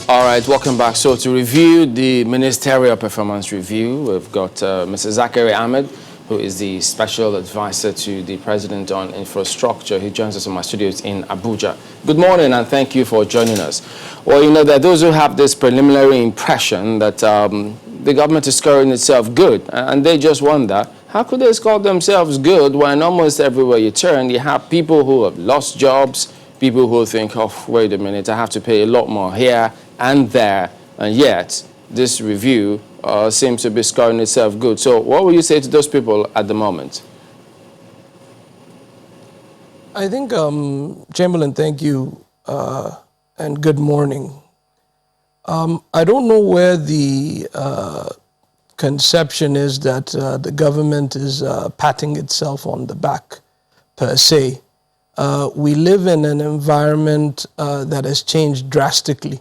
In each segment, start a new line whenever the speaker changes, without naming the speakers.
All right, welcome back. So to review the ministerial performance review, we've got Mr. Zachary Ahmed, who is the special advisor to the president on infrastructure. He joins us in my studios in Abuja. Good morning and thank you for joining us. Well, you know, there are those who have this preliminary impression that the government is scoring itself good, and they just wonder, how could they score themselves good when almost everywhere you turn, you have people who have lost jobs, people who think, oh, wait a minute, I have to pay a lot more here and there, and yet this review seems to be scoring itself good. So what will you say to those people at the moment?
I think, Chamberlain, thank you, and good morning. I don't know where the conception is that the government is patting itself on the back, per se. We live in an environment that has changed drastically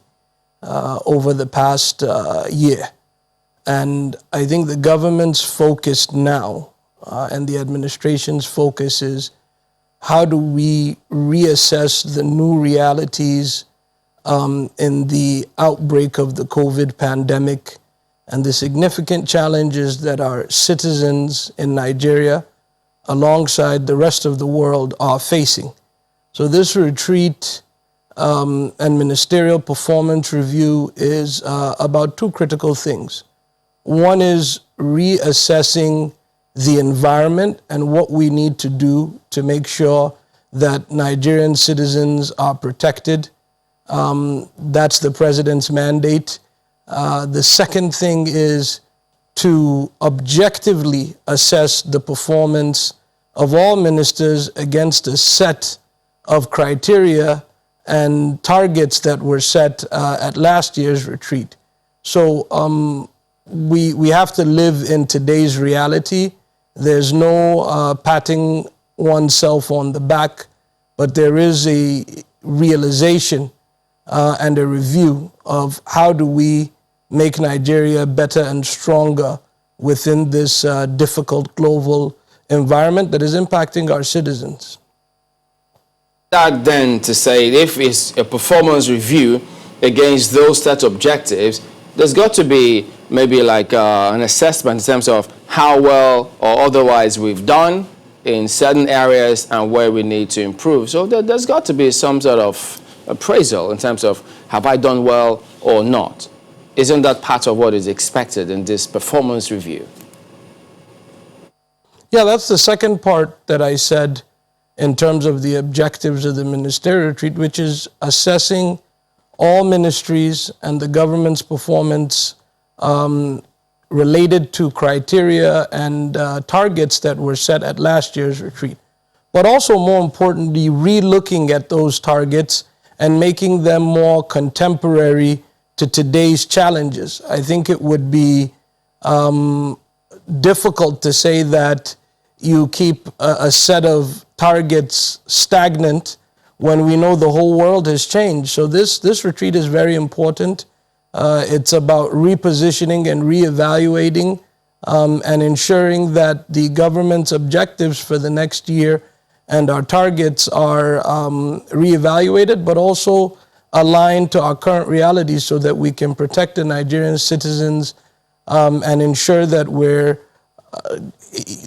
over the past year. And I think the government's focus now and the administration's focus is how do we reassess the new realities in the outbreak of the COVID pandemic and the significant challenges that our citizens in Nigeria alongside the rest of the world are facing. So this retreat and ministerial performance review is about two critical things. One is reassessing the environment and what we need to do to make sure that Nigerian citizens are protected. That's the president's mandate. The second thing is to objectively assess the performance of all ministers against a set of criteria and targets that were set at last year's retreat. So we have to live in today's reality. There's no patting oneself on the back, but there is a realization and a review of how do we make Nigeria better and stronger within this difficult global environment that is impacting our citizens.
That then to say, if it's a performance review against those set objectives, there's got to be maybe like an assessment in terms of how well or otherwise we've done in certain areas and where we need to improve. So there's got to be some sort of appraisal in terms of have I done well or not. Isn't that part of what is expected in this performance review?
Yeah, that's the second part that I said in terms of the objectives of the ministerial retreat, which is assessing all ministries and the government's performance related to criteria and targets that were set at last year's retreat. But also, more importantly, re-looking at those targets and making them more contemporary to today's challenges. I think it would be difficult to say that you keep a set of targets stagnant when we know the whole world has changed. So this retreat is very important. It's about repositioning and reevaluating and ensuring that the government's objectives for the next year and our targets are reevaluated, but also aligned to our current realities so that we can protect the Nigerian citizens and ensure that we're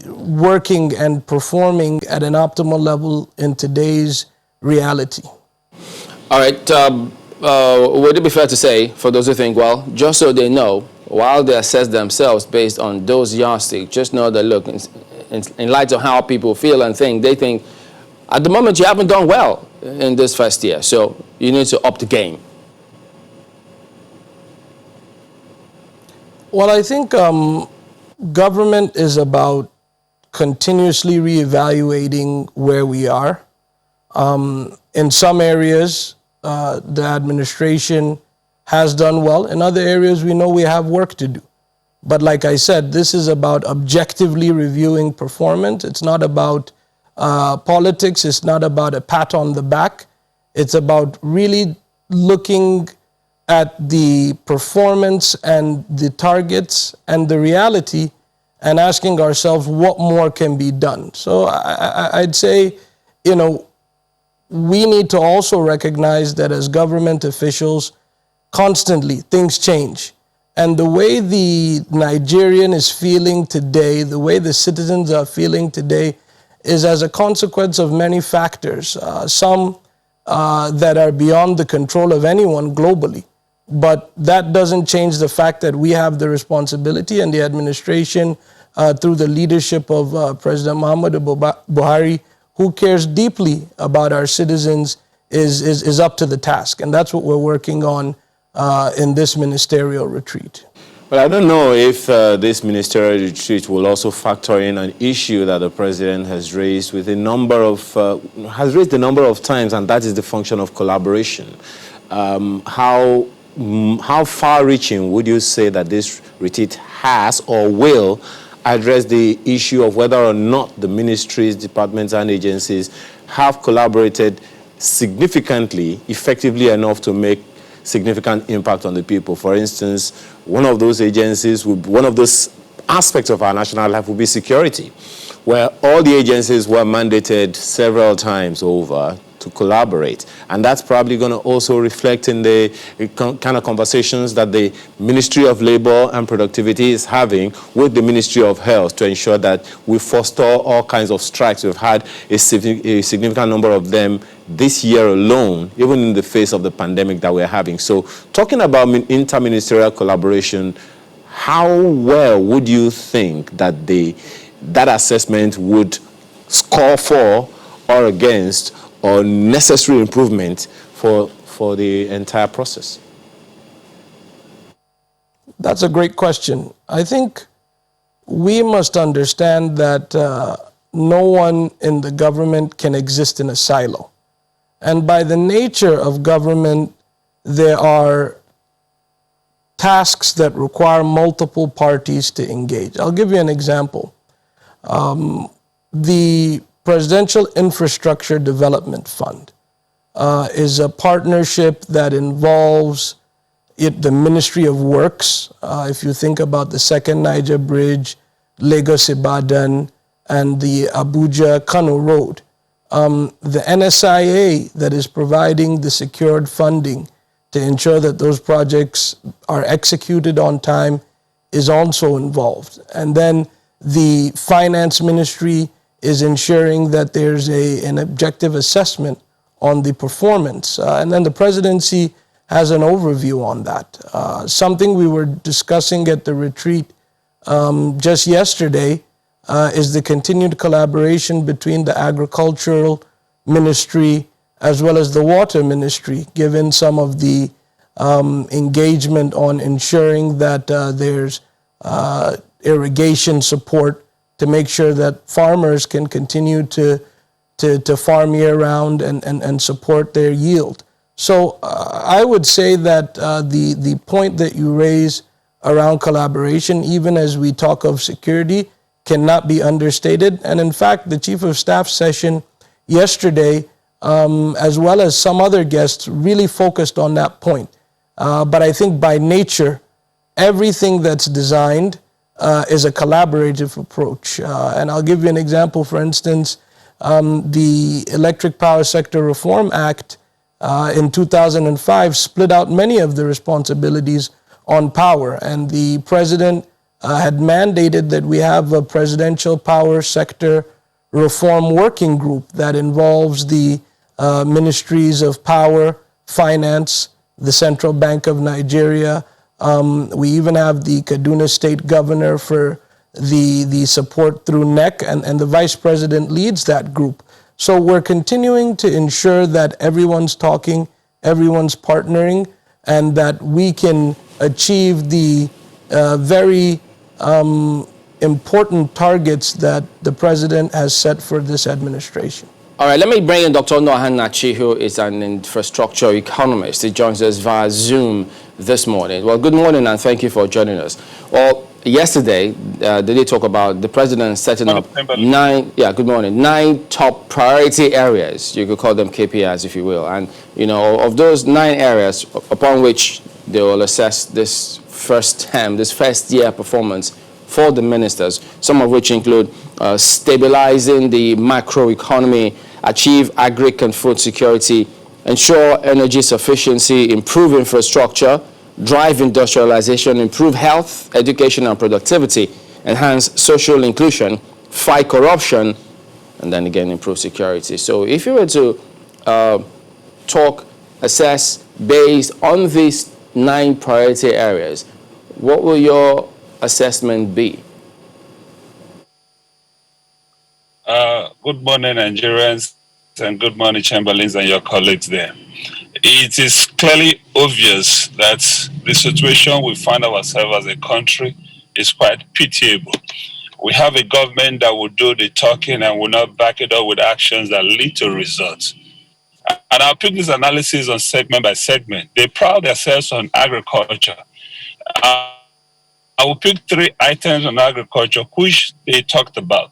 working and performing at an optimal level in today's reality.
All right. Would it be fair to say, for those who think, well, just so they know, while they assess themselves based on those yardsticks, just know that, look, in light of how people feel and think, they think, at the moment, you haven't done well in this first year, so you need to up the game.
Well, I think government is about continuously reevaluating where we are. In some areas, the administration has done well. In other areas, we know we have work to do. But like I said, this is about objectively reviewing performance. It's not about politics. It's not about a pat on the back. It's about really looking at the performance and the targets and the reality and asking ourselves what more can be done. So I'd say, we need to also recognize that as government officials, constantly things change. And the way the Nigerian is feeling today, the way the citizens are feeling today, is as a consequence of many factors, some that are beyond the control of anyone globally. But that doesn't change the fact that we have the responsibility, and the administration, through the leadership of President Muhammadu Buhari, who cares deeply about our citizens, is up to the task. And that's what we're working on in this ministerial retreat.
But I don't know if this ministerial retreat will also factor in an issue that the president has raised with a number of times, and that is the function of collaboration. How far-reaching would you say that this retreat has or will address the issue of whether or not the ministries, departments, and agencies have collaborated significantly, effectively enough to make significant impact on the people? For instance, one of those agencies, one of those aspects of our national life would be security, where all the agencies were mandated several times over to collaborate. And that's probably going to also reflect in the kind of conversations that the Ministry of Labor and Productivity is having with the Ministry of Health to ensure that we forestall all kinds of strikes. We've had a significant number of them this year alone, even in the face of the pandemic that we're having. So talking about interministerial collaboration, how well would you think that that assessment would score for or against or necessary improvement for the entire process?
That's a great question. I think we must understand that no one in the government can exist in a silo. And by the nature of government, there are tasks that require multiple parties to engage. I'll give you an example. The Presidential Infrastructure Development Fund is a partnership that involves the Ministry of Works. If you think about the Second Niger Bridge, Lagos-Ibadan, and the Abuja-Kano Road. The NSIA that is providing the secured funding to ensure that those projects are executed on time is also involved. And then the Finance Ministry is ensuring that there's an objective assessment on the performance. And then the presidency has an overview on that. Something we were discussing at the retreat just yesterday is the continued collaboration between the Agricultural Ministry as well as the Water Ministry, given some of the engagement on ensuring that there's irrigation support to make sure that farmers can continue to farm year-round and support their yield. So I would say that the point that you raise around collaboration, even as we talk of security, cannot be understated. And in fact, the Chief of Staff session yesterday, as well as some other guests, really focused on that point. But I think by nature, everything that's designed is a collaborative approach. And I'll give you an example. For instance, the Electric Power Sector Reform Act in 2005 split out many of the responsibilities on power. And the president had mandated that we have a presidential power sector reform working group that involves the ministries of power, finance, the Central Bank of Nigeria. We even have the Kaduna State Governor for the support through NEC, and the Vice President leads that group. So we're continuing to ensure that everyone's talking, everyone's partnering, and that we can achieve the very important targets that the President has set for this administration.
All right, let me bring in Dr. Onuoha, who is an infrastructure economist. He joins us via Zoom this morning. Well, good morning and thank you for joining us. Well, yesterday, they talk about the president setting up nine top priority areas. You could call them KPIs, if you will. And, you know, of those 9 areas upon which they will assess this first year performance for the ministers, some of which include stabilizing the macroeconomy, achieve agric and food security, ensure energy sufficiency, improve infrastructure, drive industrialization, improve health, education and productivity, enhance social inclusion, fight corruption, and then again improve security. So if you were to assess based on these 9 priority areas, what will your assessment be?
Good morning, Nigerians, and good morning, Chamberlains and your colleagues there. It is clearly obvious that the situation we find ourselves as a country is quite pitiable. We have a government that will do the talking and will not back it up with actions that lead to results. And I'll put this analysis on segment by segment. They pride themselves on agriculture. I will pick 3 items on agriculture which they talked about.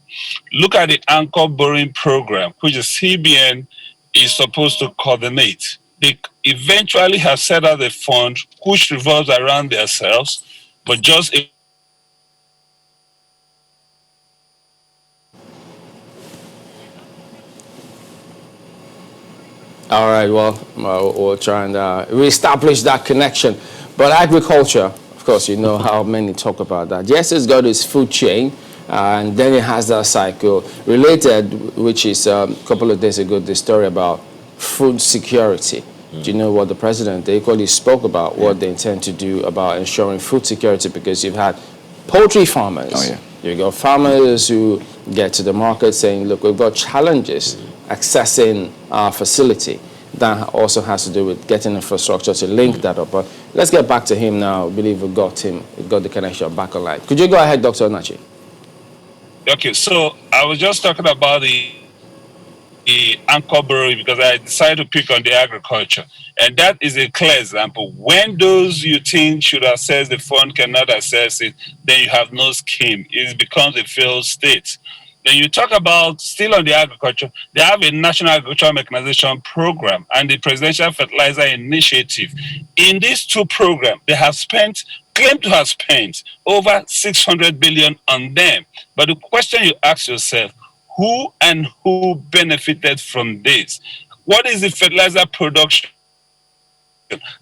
Look at the anchor borrowing program, which the CBN is supposed to coordinate. They eventually have set up a fund which revolves around themselves, but just
All right, well, we'll try and reestablish that connection. But agriculture, of course, you know how many talk about that. Yes, it's got its food chain, and then it has that cycle related, which is a couple of days ago, the story about food security. Do you know what the president, they equally spoke about what they intend to do about ensuring food security, because you've had poultry farmers.
Oh, yeah.
You've got farmers who get to the market saying, look, we've got challenges accessing our facility. That also has to do with getting infrastructure to link that up. But let's get back to him now. I believe we got the connection back online. Could you go ahead, Dr. Onachi?
okay. So I was just talking about the anchor borrowing because I decided to pick on the agriculture. And that is a clear example. When those you think should access the fund cannot access it, then you have no scheme. It becomes a failed state. Then you talk about, still on the agriculture, they have a National Agricultural Mechanization Program and the Presidential Fertilizer Initiative. In these 2 programs, they have claimed to have spent over 600 billion on them. But the question you ask yourself, who and who benefited from this? What is the fertilizer production?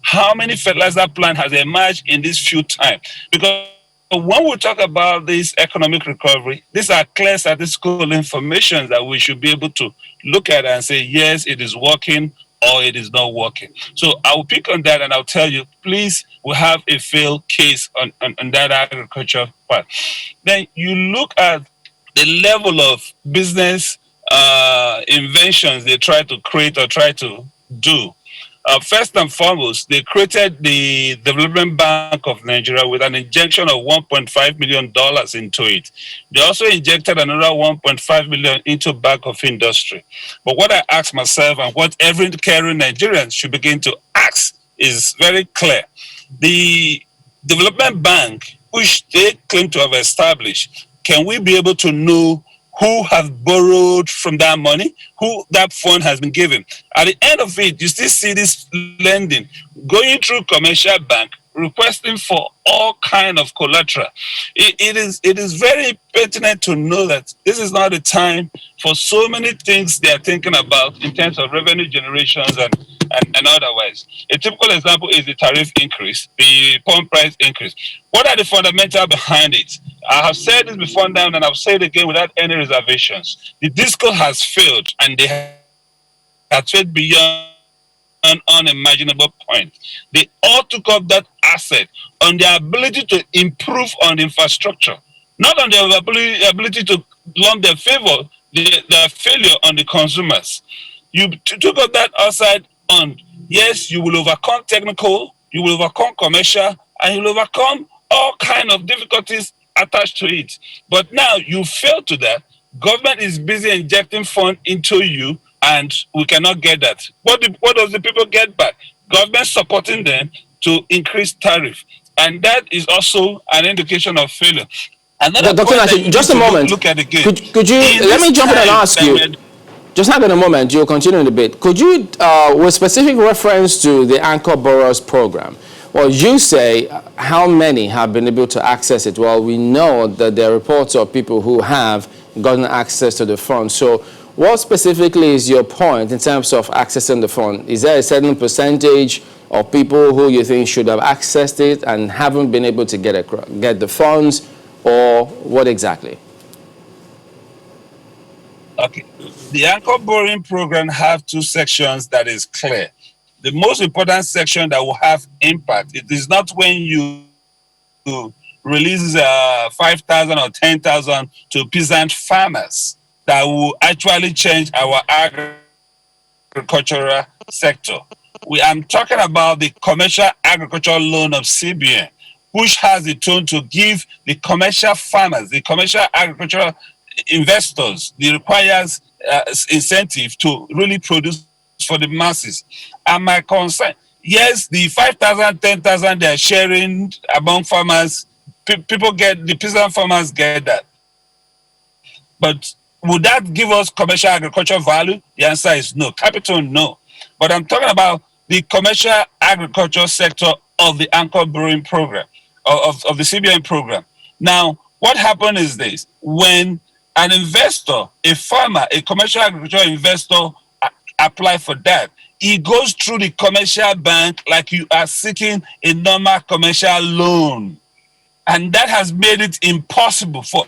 How many fertilizer plants has emerged in this few time? Because when we talk about this economic recovery, these are clear statistical information that we should be able to look at and say, yes, it is working or it is not working. So I will pick on that and I'll tell you, please, we have a failed case on that agriculture part. Then you look at the level of business inventions they try to create or try to do. First and foremost, they created the Development Bank of Nigeria with an injection of $1.5 million into it. They also injected another $1.5 million into Bank of Industry. But what I ask myself and what every caring Nigerian should begin to ask is very clear. The Development Bank, which they claim to have established, can we be able to know who has borrowed from that money, who that fund has been given? At the end of it, you still see this lending going through commercial bank, requesting for all kind of collateral. It is very pertinent to know that this is not the time for so many things they are thinking about in terms of revenue generations and otherwise. A typical example is the tariff increase, the pump price increase. What are the fundamentals behind it? I have said this before now and I'll say it again without any reservations. The disco has failed and they have failed beyond an unimaginable point. They all took up that asset on their ability to improve on the infrastructure, not on their ability to lump their their failure on the consumers. You took up that asset on, yes, you will overcome technical, you will overcome commercial, and you will overcome all kinds of difficulties attached to it. But now you fail to that. Government is busy injecting funds into you, and we cannot get that. What does the people get back? Government supporting them to increase tariff. And that is also an indication of failure.
Dr. Nashi, just a moment.
Look at again.
Could you, let me jump in and ask you, just hang on a moment, you'll continue in a bit. Could you, with specific reference to the Anchor Borrowers Program, well, you say how many have been able to access it? Well, we know that there are reports of people who have gotten access to the fund. So what specifically is your point in terms of accessing the fund? Is there a certain percentage of people who you think should have accessed it and haven't been able to get the funds, or what exactly?
Okay. The anchor borrowing program have two sections that is clear. The most important section that will have impact, it is not when you release 5,000 or 10,000 to peasant farmers that will actually change our agricultural sector. I'm talking about the commercial agricultural loan of CBN, which has the tone to give the commercial farmers, the commercial agricultural investors, the requires incentive to really produce for the masses. And my concern, yes, the 5,000, 10,000 they're sharing among farmers, people get, the peasant farmers get that. But would that give us commercial agriculture value? The answer is no. Capital, no. But I'm talking about the commercial agriculture sector of the anchor borrowing program, of the CBN program. Now, what happened is this: when an investor, a farmer, a commercial agricultural investor apply for that, he goes through the commercial bank like you are seeking a normal commercial loan. And that has made it impossible for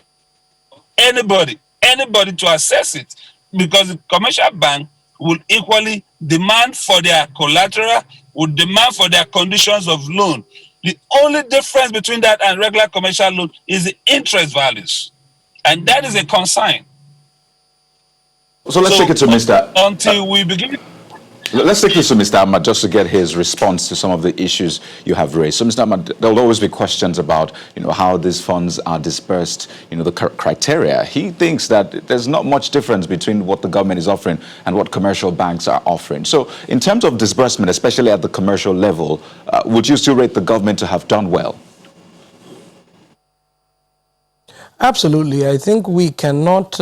anybody to access it, because the commercial bank will equally demand for their collateral, will demand for their conditions of loan. The only difference between that and regular commercial loan is the interest values. And that is a concern.
So let's take it to Mr.
Until we begin.
Let's take this to Mr. Ahmad just to get his response to some of the issues you have raised. So, Mr. Ahmad, there'll always be questions about, how these funds are dispersed, the criteria. He thinks that there's not much difference between what the government is offering and what commercial banks are offering. So, in terms of disbursement, especially at the commercial level, would you still rate the government to have done well?
Absolutely. I think we cannot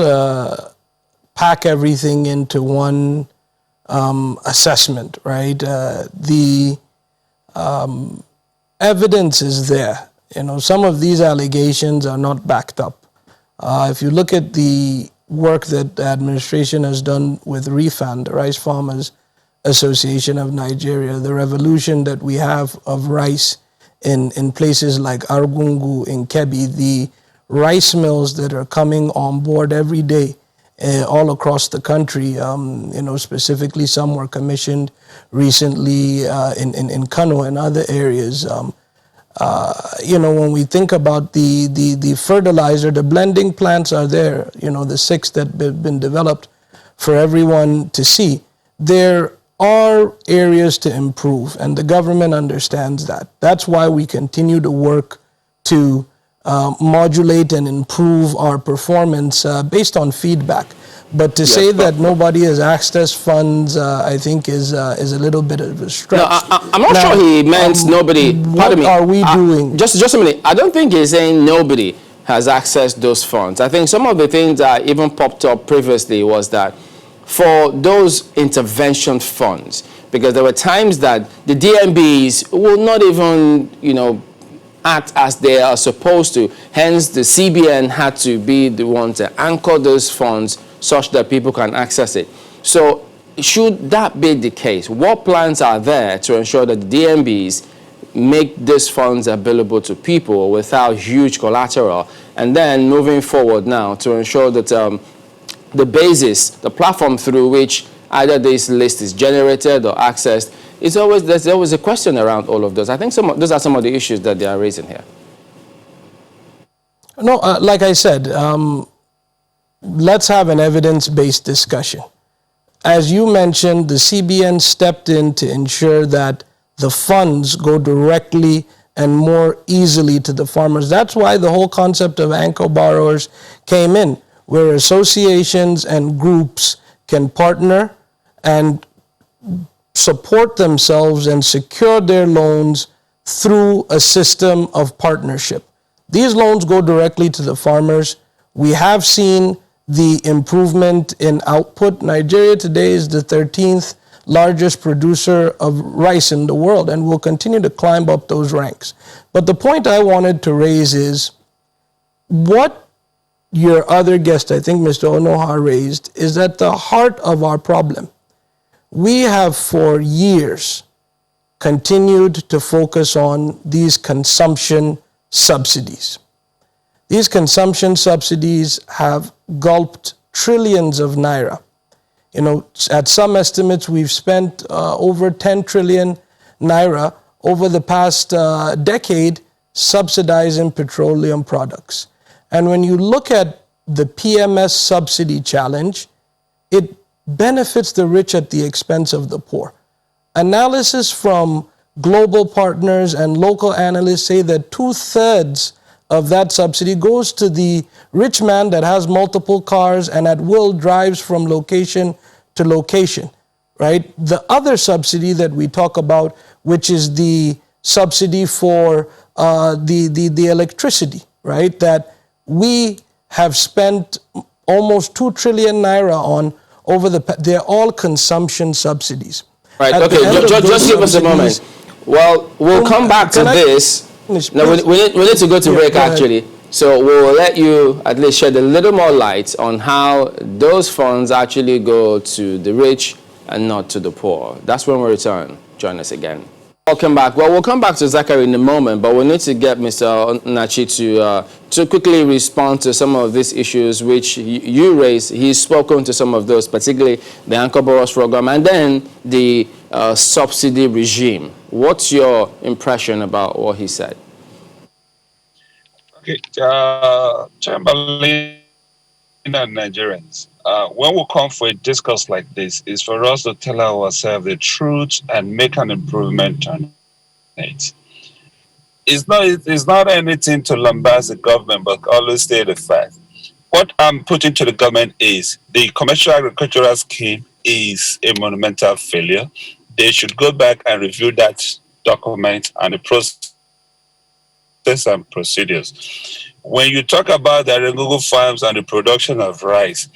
pack everything into one assessment, right? The evidence is there. Some of these allegations are not backed up. If you look at the work that the administration has done with RIFAN, the Rice Farmers Association of Nigeria, the revolution that we have of rice in places like Argungu, in Kebbi, the rice mills that are coming on board every day all across the country, specifically some were commissioned recently in Kano and other areas. When we think about the fertilizer, the blending plants are there, the 6 that have been developed for everyone to see. There are areas to improve, and the government understands that. That's why we continue to work to modulate and improve our performance based on feedback. But to say that nobody has accessed funds, I think is a little bit of a stretch.
No, I'm not sure he meant nobody. Pardon me.
What are we doing?
Just a minute. I don't think he's saying nobody has accessed those funds. I think some of the things that even popped up previously was that for those intervention funds, because there were times that the DMBs will not even, act as they are supposed to. Hence, the CBN had to be the one to anchor those funds such that people can access it. So, should that be the case, what plans are there to ensure that the DMBs make these funds available to people without huge collateral? And then moving forward now to ensure that the basis, the platform through which either this list is generated or accessed, there's always a question around all of those. I think those are some of the issues that they are raising here.
No, like I said, let's have an evidence-based discussion. As you mentioned, the CBN stepped in to ensure that the funds go directly and more easily to the farmers. That's why the whole concept of anchor borrowers came in, where associations and groups can partner and support themselves and secure their loans through a system of partnership. These loans go directly to the farmers. We have seen the improvement in output. Nigeria today is the 13th largest producer of rice in the world and will continue to climb up those ranks. But the point I wanted to raise is, what your other guest, I think Mr. Onuoha, raised is at the heart of our problem. We have for years continued to focus on these consumption subsidies. These consumption subsidies have gulped trillions of naira. You know, at some estimates, we've spent over 10 trillion naira over the past decade subsidizing petroleum products. And when you look at the PMS subsidy challenge, it benefits the rich at the expense of the poor. Analysis from global partners and local analysts say that 2/3 of that subsidy goes to the rich man that has multiple cars and at will drives from location to location, right? The other subsidy that we talk about, which is the subsidy for the electricity, right? That we have spent almost 2 trillion naira on over they're all consumption subsidies.
Right,
At
okay, just give us a moment. Well, we'll come back to this. No, we need to go to break, actually. So we'll let you at least shed a little more light on how those funds actually go to the rich and not to the poor. That's when we return. Join us again. Welcome back. Well, we'll come back to Zachary in a moment, but we need to get Mr. Nachi to quickly respond to some of these issues which you raised. He's spoken to some of those, particularly the Anchor Boros program and then the subsidy regime. What's your impression about what he said?
Okay, Chamberlain and Nigerians, when we come for a discourse like this, is for us to tell ourselves the truth and make an improvement on it. It's not anything to lambast the government, but always state the fact. What I'm putting to the government is the commercial agricultural scheme is a monumental failure. They should go back and review that document and the process and procedures. When you talk about the Arengogo farms and the production of rice,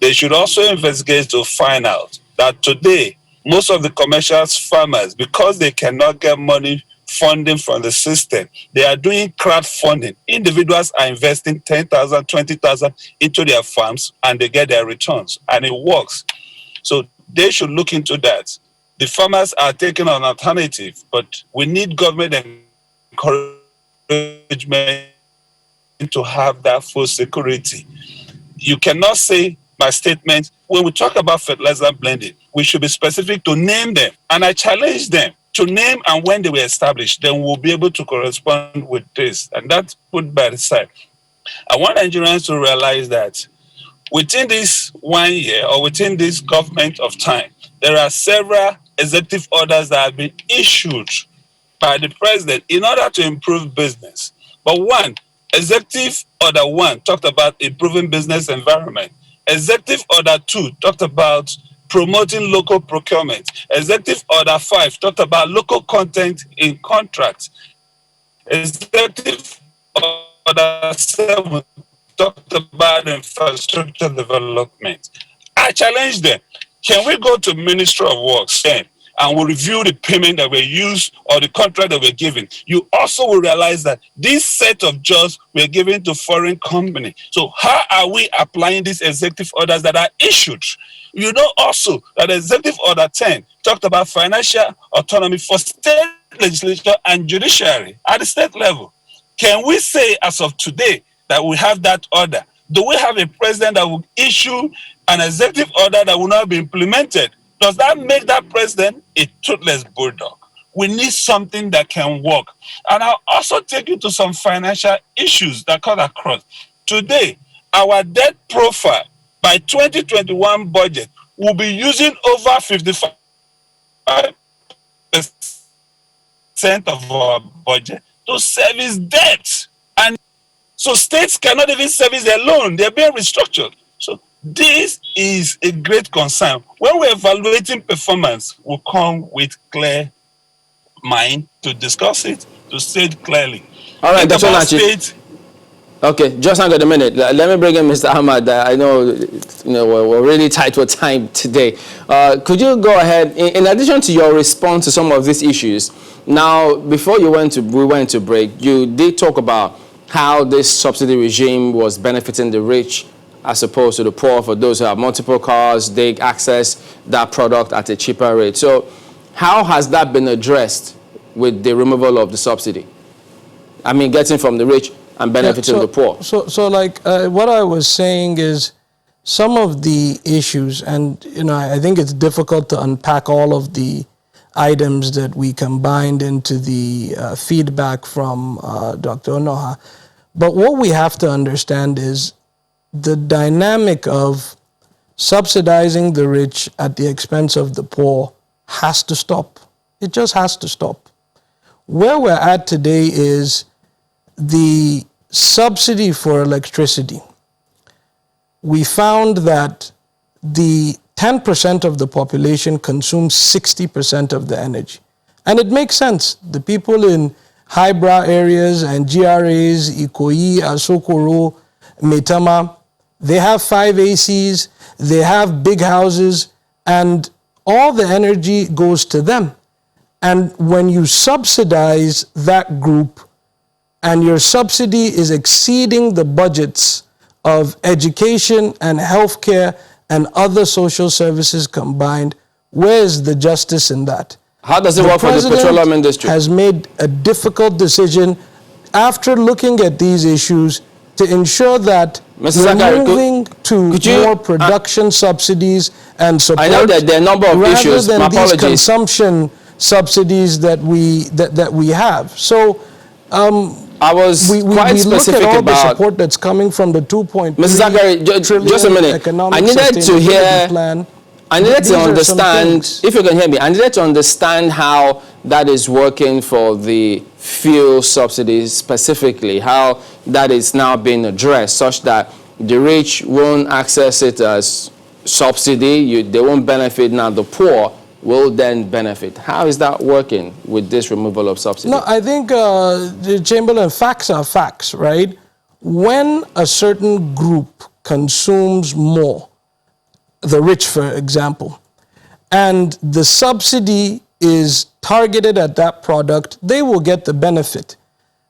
they should also investigate to find out that today, most of the commercial farmers, because they cannot get money funding from the system, they are doing crowdfunding. Individuals are investing 10,000, 20,000 into their farms and they get their returns and it works. So they should look into that. The farmers are taking an alternative, but we need government encouragement to have that full security. You cannot say by statement, when we talk about fertilizer blending, we should be specific to name them. And I challenge them to name and when they were established, then we'll be able to correspond with this. And that's put by the side. I want Nigerians to realize that within this 1 year or within this government of time, there are several executive orders that have been issued by the president in order to improve business. But one, Executive Order 1 talked about improving business environment. Executive Order 2 talked about promoting local procurement. Executive Order 5 talked about local content in contracts. Executive Order 7 talked about infrastructure development. I challenge them. Can we go to Ministry of Works then and we'll review the payment that we use or the contract that we're giving? You also will realize that this set of jobs we're giving to foreign companies. So how are we applying these executive orders that are issued? You know also that Executive Order 10 talked about financial autonomy for state legislature and judiciary at the state level. Can we say as of today that we have that order? Do we have a president that will issue an executive order that will not be implemented? Does that make that president a toothless bulldog? We need something that can work. And I'll also take you to some financial issues that cut across. Today, our debt profile by 2021 budget will be using over 55% of our budget to service debt. And so states cannot even service their loan. They're being restructured. So this is a great concern. When we're evaluating performance, we'll come with clear mind to discuss it, to say it clearly.
All right, Dr. Nachi. Okay, just hang on a minute. Let me bring in Mr. Ahmad. I know, we're really tight for time today. Could you go ahead, in addition to your response to some of these issues, now, before we went to break, you did talk about how this subsidy regime was benefiting the rich as opposed to the poor. For those who have multiple cars, they access that product at a cheaper rate. So how has that been addressed with the removal of the subsidy? I mean, getting from the rich and benefiting the poor.
So like what I was saying is some of the issues, and I think it's difficult to unpack all of the items that we combined into the feedback from Dr. Onuoha. But what we have to understand is the dynamic of subsidizing the rich at the expense of the poor has to stop. It just has to stop. Where we're at today is the subsidy for electricity. We found that the 10% of the population consumes 60% of the energy. And it makes sense. The people in highbrow areas and GRAs, Ikoyi, Asokoro, Metama, they have 5 ACs, they have big houses, and all the energy goes to them. And when you subsidize that group, and your subsidy is exceeding the budgets of education and healthcare and other social services combined, where is the justice in that?
How does it work for the petroleum industry?
Has made a difficult decision after looking at these issues to ensure that we're moving to more production subsidies and support.
I know that there are a number of issues.
Rather than these consumption subsidies that we have. So
I was quite specific
look at all
about
the support that's coming from the 2.3
Mrs. Zachary, just a minute.
I needed to hear. Plan.
I needed to understand, if you can hear me, I needed to understand how that is working for the fuel subsidies specifically, how that is now being addressed such that the rich won't access it as subsidy, they won't benefit, now the poor will then benefit. How is that working with this removal of subsidy?
No, I think, Chamberlain, facts are facts, right? When a certain group consumes more, the rich, for example, and the subsidy is targeted at that product, they will get the benefit.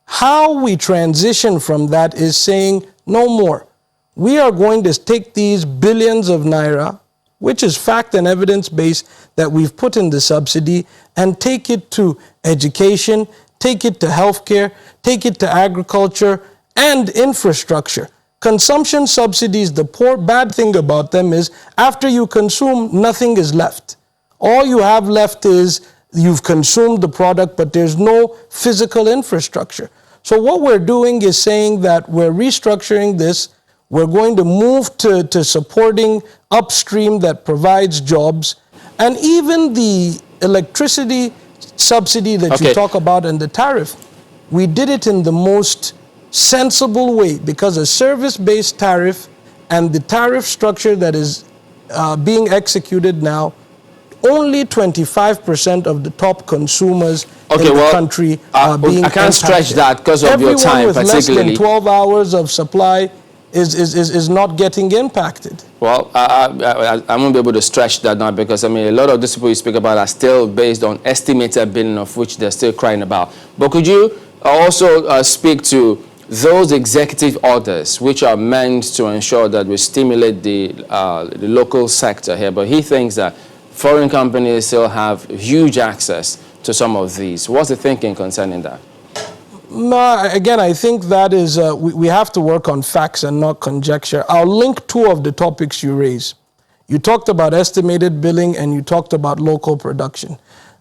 How we transition from that is saying no more. We are going to take these billions of naira, which is fact and evidence-based, that we've put in the subsidy, and take it to education, take it to healthcare, take it to agriculture and infrastructure. Consumption subsidies, the bad thing about them is after you consume, nothing is left. All you have left is you've consumed the product, but there's no physical infrastructure. So what we're doing is saying that we're restructuring this. We're going to move to supporting upstream that provides jobs. And even the electricity subsidy that you talk about and the tariff, we did it in the most sensible way, because a service-based tariff and the tariff structure that is being executed now, only 25% of the top consumers in the country are being impacted.
I can't stretch that because of your time,
Everyone with less than 12 hours of supply is not getting impacted.
Well, I won't be able to stretch that now because, I mean, a lot of these people you speak about are still based on estimated billing, of which they're still crying about. But could you also speak to those executive orders which are meant to ensure that we stimulate the local sector here? But he thinks that foreign companies still have huge access to some of these. What's the thinking concerning that?
No, again, I think that is, we have to work on facts and not conjecture. I'll link two of the topics you raised. You talked about estimated billing and you talked about local production.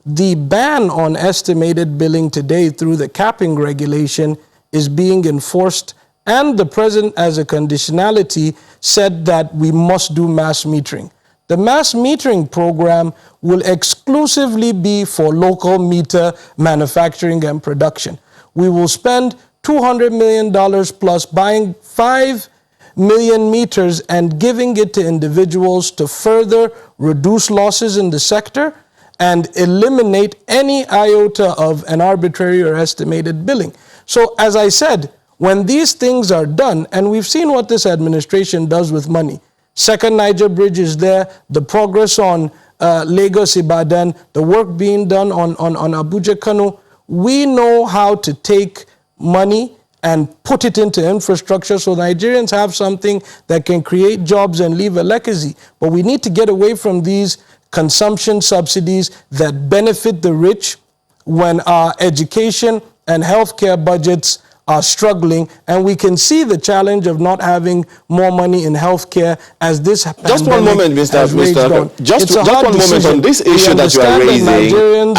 The ban on estimated billing today through the capping regulation is being enforced, and the president, as a conditionality, said that we must do mass metering. The mass metering program will exclusively be for local meter manufacturing and production. We will spend $200 million plus buying 5 million meters and giving it to individuals to further reduce losses in the sector and eliminate any iota of an arbitrary or estimated billing. So as I said, when these things are done, and we've seen what this administration does with money, Second Niger Bridge is there, the progress on Lagos-Ibadan, the work being done on Abuja-Kano, we know how to take money and put it into infrastructure so Nigerians have something that can create jobs and leave a legacy. But we need to get away from these consumption subsidies that benefit the rich when our education and healthcare budgets are struggling, and we can see the challenge of not having more money in healthcare as this
just one moment, Mr. Just one moment on this issue that you are raising.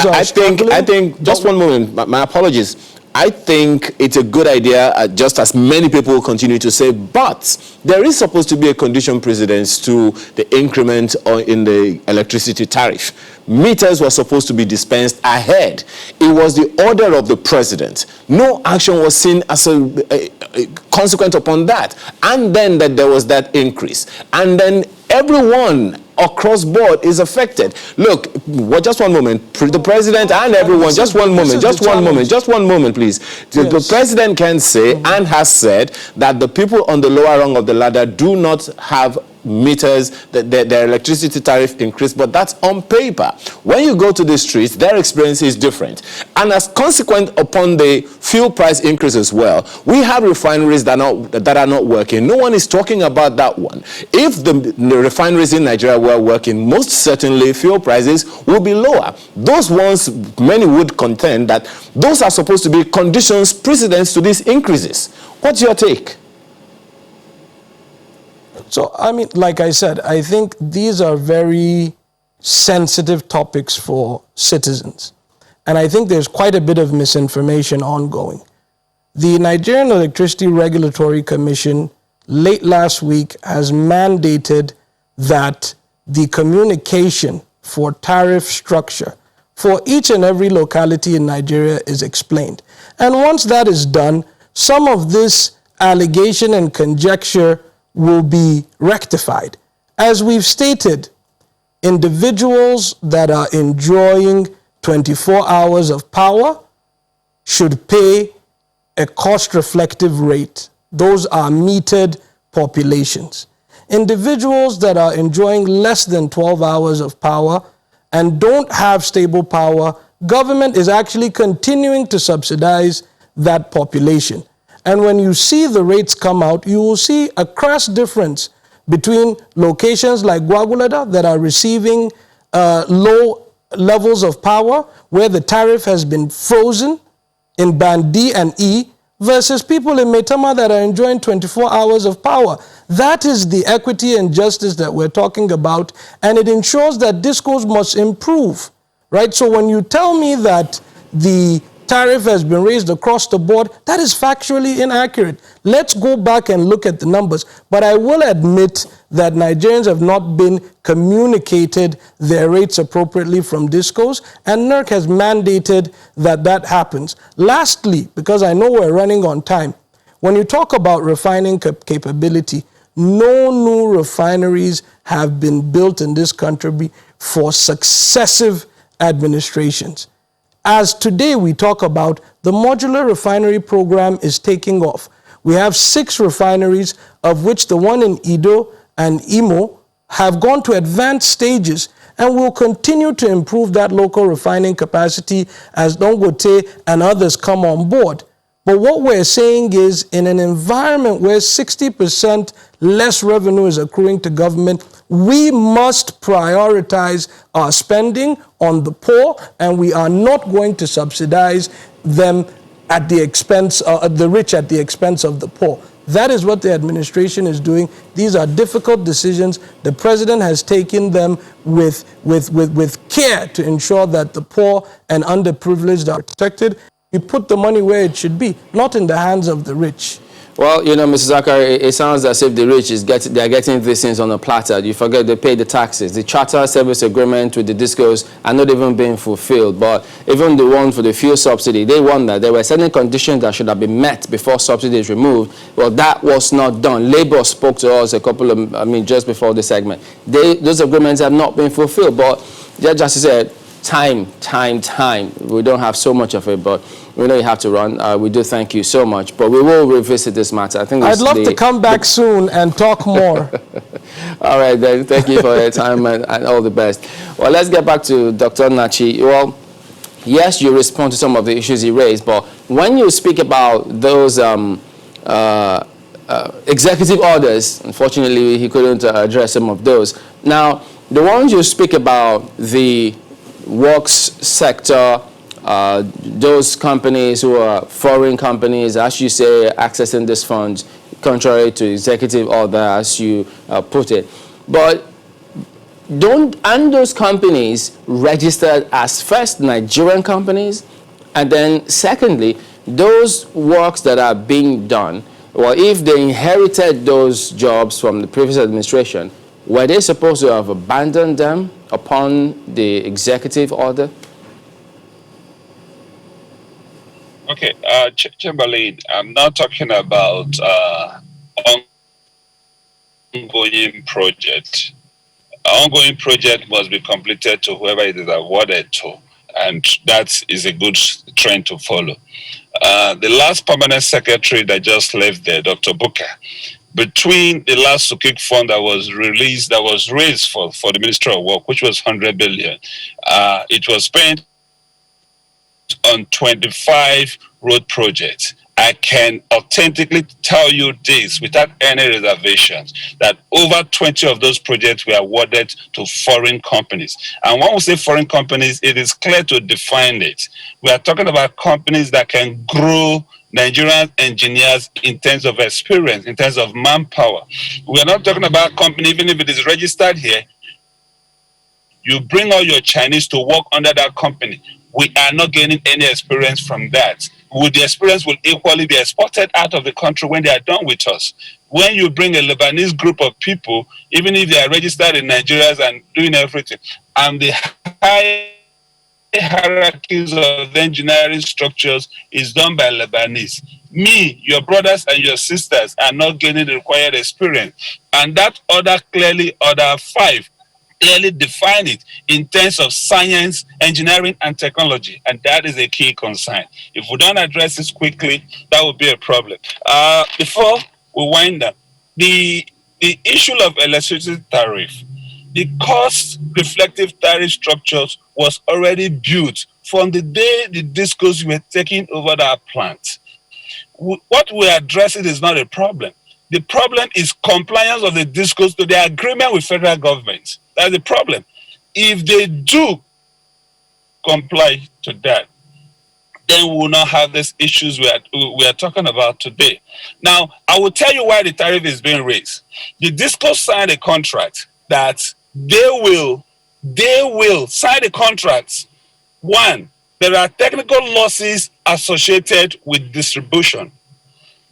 I think just one moment. My apologies. I think it's a good idea, just as many people continue to say, but there is supposed to be a condition precedence to the increment in the electricity tariff. Meters were supposed to be dispensed ahead. It was the order of the president. No action was seen as a consequent upon that. And then that there was that increase. And then everyone across board is affected. Look, just one moment. The president and everyone, just one moment, please. The president can say and has said that the people on the lower rung of the ladder do not have meters, their electricity tariff increased, but that's on paper. When you go to the streets, their experience is different. And as consequent upon the fuel price increase as well, we have refineries that are not working. No one is talking about that one. If the refineries in Nigeria were working, most certainly fuel prices will be lower. Those ones, many would contend that those are supposed to be conditions precedents to these increases. What's your take?
So, I mean, like I said, I think these are very sensitive topics for citizens. And I think there's quite a bit of misinformation ongoing. The Nigerian Electricity Regulatory Commission late last week has mandated that the communication for tariff structure for each and every locality in Nigeria is explained. And once that is done, some of this allegation and conjecture will be rectified. As we've stated, individuals that are enjoying 24 hours of power should pay a cost-reflective rate. Those are metered populations. Individuals that are enjoying less than 12 hours of power and don't have stable power, government is actually continuing to subsidize that population. And when you see the rates come out, you will see a crass difference between locations like Gwagwalada that are receiving low levels of power, where the tariff has been frozen in band D and E, versus people in Maitama that are enjoying 24 hours of power. That is the equity and justice that we're talking about, and it ensures that discourse must improve, right? So when you tell me that the tariff has been raised across the board, that is factually inaccurate. Let's go back and look at the numbers. But I will admit that Nigerians have not been communicated their rates appropriately from DISCOs, and NERC has mandated that that happens. Lastly, because I know we're running on time, when you talk about refining capability, no new refineries have been built in this country for successive administrations. As today we talk about, the modular refinery program is taking off. We have 6 refineries, of which the one in Edo and Imo have gone to advanced stages, and will continue to improve that local refining capacity as Dangote and others come on board. But what we're saying is, in an environment where 60% less revenue is accruing to government, we must prioritize our spending on the poor, and we are not going to subsidize them at the expense of the rich at the expense of the poor. That is what the administration is doing. These are difficult decisions. The president has taken them with care to ensure that the poor and underprivileged are protected. We put the money where it should be, not in the hands of the rich.
Well, you know, Mr. Zachary, it sounds as if the rich they're getting these things on a platter. You forget they pay the taxes. The charter service agreement with the DISCOs are not even being fulfilled. But even the one for the fuel subsidy, they wonder there were certain conditions that should have been met before subsidy is removed. Well, that was not done. Labour spoke to us just before the segment. Those agreements have not been fulfilled. But just said, time. We don't have so much of it, but we know you have to run. We do thank you so much, but we will revisit this matter. I think
I'd love to come back soon and talk more.
All right, then. Thank you for your time and all the best. Well, let's get back to Dr. Nachi. Well, yes, you respond to some of the issues he raised, but when you speak about those executive orders, unfortunately, he couldn't address some of those. Now, the ones you speak about, the works sector, those companies who are foreign companies, as you say, accessing these funds, contrary to executive order, as you put it. But aren't those companies registered as first Nigerian companies? And then secondly, those works that are being done, well, if they inherited those jobs from the previous administration, were they supposed to have abandoned them upon the executive order?
Okay, Chamberlain, I'm not talking about ongoing project. An ongoing project must be completed to whoever it is awarded to, and that is a good trend to follow. The last permanent secretary that just left there, Dr. Booker, between the last Sukuk fund that was released, that was raised for the Ministry of Work, which was 100 billion, it was spent on 25 road projects. I can authentically tell you this without any reservations, that over 20 of those projects were awarded to foreign companies. And when we say foreign companies, it is clear to define it. We are talking about companies that can grow Nigerian engineers in terms of experience, in terms of manpower. We are not talking about a company, even if it is registered here, you bring all your Chinese to work under that company. We are not gaining any experience from that. The experience will equally be exported out of the country when they are done with us. When you bring a Lebanese group of people, even if they are registered in Nigeria and doing everything, and the high hierarchies of the engineering structures is done by Lebanese, your brothers and your sisters are not gaining the required experience. And that order clearly, order 5, clearly define it in terms of science, engineering, and technology. And that is a key concern. If we don't address this quickly, that will be a problem. Before we wind up, the issue of electricity tariff, the cost reflective tariff structures was already built from the day the discos were taking over that plant. What we're addressing is not a problem. The problem is compliance of the discos to the agreement with federal government. That's the problem. If they do comply to that, then we will not have these issues we are talking about today. Now, I will tell you why the tariff is being raised. The discos signed a contract that they will sign the contracts. One, there are technical losses associated with distribution.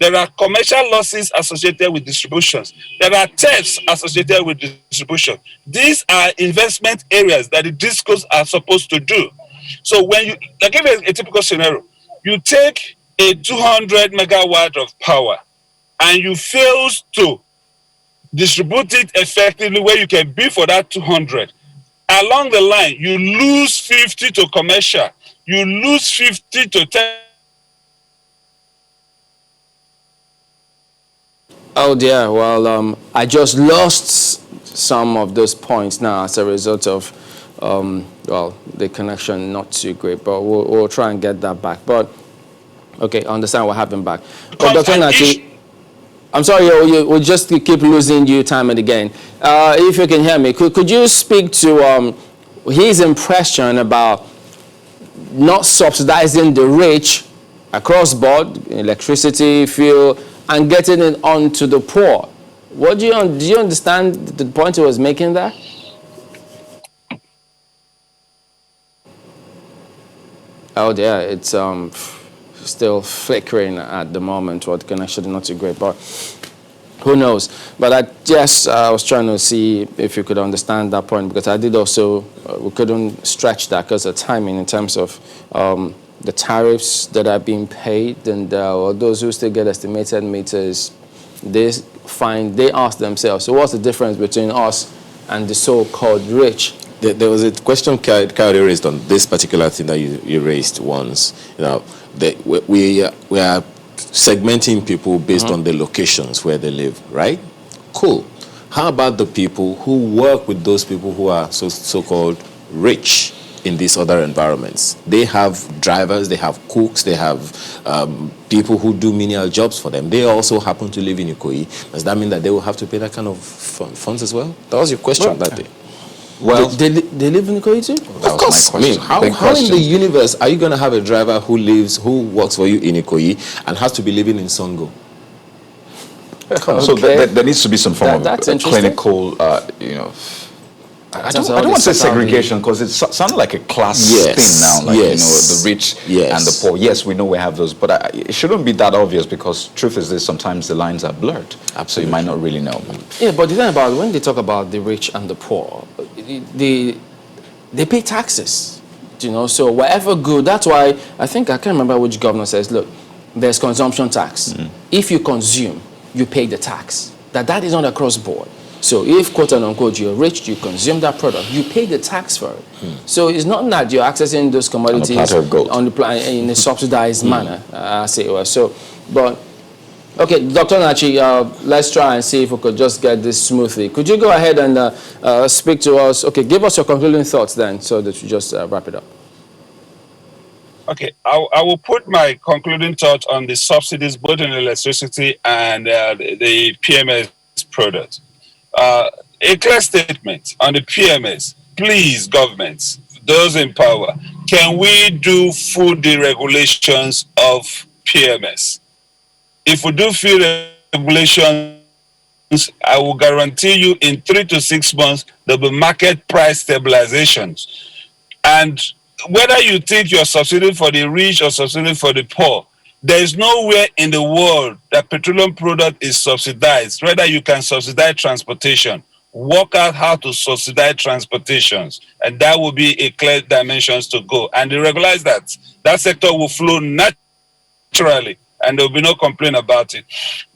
There are commercial losses associated with distributions. There are thefts associated with distribution. These are investment areas that the discos are supposed to do. So when you, like, give a typical scenario, you take a 200 megawatt of power and you fail to distribute it effectively where you can bid for that 200. Along the line, you lose 50 to commercial. You lose 50 to 10.
Oh dear, well, I just lost some of those points now as a result of, well, the connection not too great, but we'll try and get that back. But, okay, I understand what happened back. But Dr. Nachi, I'm sorry, we'll just keep losing you time and again. If you can hear me, could you speak to his impression about not subsidizing the rich across board, electricity, fuel, and getting it onto the poor? Do you understand the point he was making there? Oh dear, it's still flickering at the moment. What connection is not too great, but who knows? But I was trying to see if you could understand that point, because I did also, we couldn't stretch that because of timing in terms of the tariffs that are being paid, and those who still get estimated meters, they ask themselves, so what's the difference between us and the so-called rich?
There was a question Coyote raised on this particular thing that you raised once. You know, we are segmenting people based on the locations where they live, right? Cool. How about the people who work with those people who are so-called rich in these other environments. They have drivers, they have cooks, they have people who do menial jobs for them. They also happen to live in Ikoyi. Does that mean that they will have to pay that kind of funds as well? That was your question that day.
Well, they live in Ikoyi too?
Of course. I mean, how in the universe are you going to have a driver who works for you in Ikoyi and has to be living in Songo?
Okay. So there needs to be some form of clinical, I don't want to say segregation because it sounds like a class thing now, like the rich and the poor. Yes, we know we have those, but it shouldn't be that obvious because truth is this: sometimes the lines are blurred, so you might not really know.
Yeah, but the thing about when they talk about the rich and the poor, they pay taxes, So whatever good, that's why I can't remember which governor says, look, there's consumption tax. If you consume, you pay the tax. That is not across board. So if, quote unquote, you're rich, you consume that product, you pay the tax for it. So it's not that you're accessing those commodities in a subsidized manner, as it was. So, but, okay, Dr. Nachi, let's try and see if we could just get this smoothly. Could you go ahead and speak to us? Okay, give us your concluding thoughts then, so that we just wrap it up.
Okay, I will put my concluding thoughts on the subsidies, both in electricity and the PMS product. A clear statement on the PMS. Please, governments, those in power, can we do full deregulations of PMS? If we do full regulations, I will guarantee you in 3 to 6 months, there'll be market price stabilizations. And whether you think you're subsidizing for the rich or subsidizing for the poor, there is nowhere in the world that petroleum product is subsidized. Rather, you can subsidize transportation. Work out how to subsidize transportations, and that will be a clear dimensions to go. And they realize that sector will flow naturally, and there will be no complaint about it.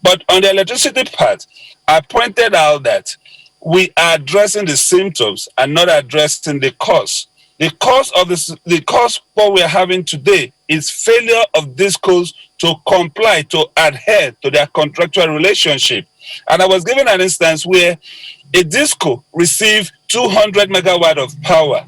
But on the electricity part, I pointed out that we are addressing the symptoms and not addressing the cause. The cause what we are having today is failure of discos to comply, to adhere to their contractual relationship. And I was given an instance where a disco received 200 megawatt of power,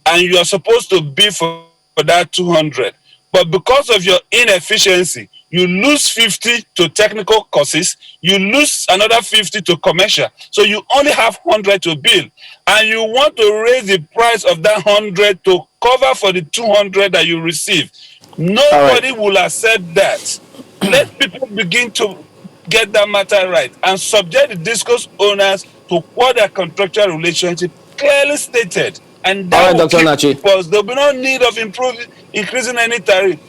and you are supposed to bid for that 200. But because of your inefficiency, you lose 50 to technical courses, you lose another 50 to commercial. So you only have 100 to build. And you want to raise the price of that 100 to cover for the 200 that you receive. Nobody will accept that. Let people begin to get that matter right and subject the discos owners to what their contractual relationship clearly stated. And that will
Dr. Nachi.
Because there will be no need of increasing any tariff.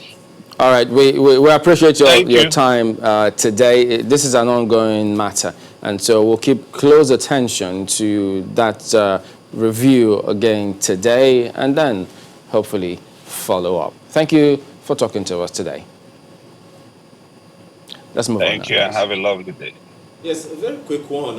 All right, we appreciate your time today. This is an ongoing matter, and so we'll keep close attention to that review again today, and then hopefully follow up. Thank you for talking to us today. Let's move on.
Thank you, and have a lovely day.
Yes, a very quick one.